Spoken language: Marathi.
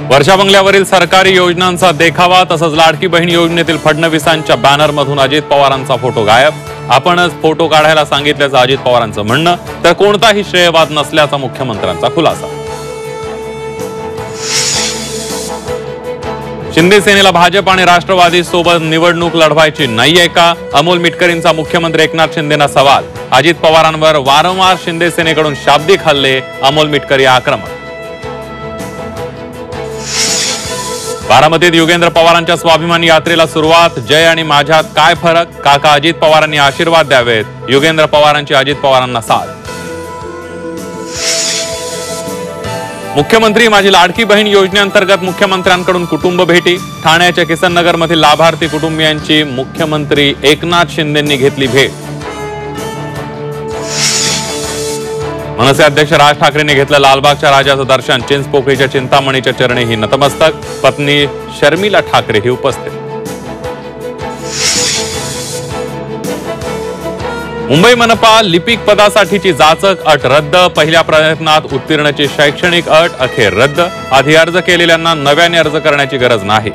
वर्षा बंगल्यावरील सरकारी योजनांचा देखावा तसंच लाडकी बहीण योजनेतील फडणवीसांच्या बॅनरमधून अजित पवारांचा फोटो गायब। आपणच फोटो काढायला सांगितल्याचं अजित पवारांचं म्हणणं, तर कोणताही श्रेयवाद नसल्याचा मुख्यमंत्र्यांचा खुलासा। शिंदे सेनेला भाजप आणि राष्ट्रवादी सोबत निवडणूक लढवायची नाहीये का? अमोल मिटकरींचा मुख्यमंत्री एकनाथ शिंदेंना सवाल। अजित पवारांवर वारंवार शिंदे सेनेकडून शाब्दिक हल्ले, अमोल मिटकरी आक्रमक। बारामतीत युगेंद्र पवारांच्या स्वाभिमानी यात्रेला सुरुवात। जय आणि माझ्यात काय फरक? काका अजित पवारांनी आशीर्वाद द्यावेत, युगेंद्र पवारांची अजित पवारांना साथ। मुख्यमंत्री माझी लाडकी बहीण योजनेअंतर्गत मुख्यमंत्र्यांकडून कुटुंब भेटी। ठाण्याच्या किसननगर मधील लाभार्थी कुटुंबियांची मुख्यमंत्री एकनाथ शिंदेंनी घेतली भेट। मनसे अध्यक्ष राज ठाकरेंनी घेतलं लालबागच्या राजाचं दर्शन। चिंचपोकळीच्या चिंतामणीच्या चरणी ही नतमस्तक, पत्नी शर्मिला ठाकरे ही उपस्थित। मुंबई मनपा लिपिक पदासाठीची जाचक अट रद्द। पहिल्या प्रयत्नात उत्तीर्णाची शैक्षणिक अट अखेर रद्द। आधी अर्ज केलेल्यांना नव्याने अर्ज करण्याची गरज नाही।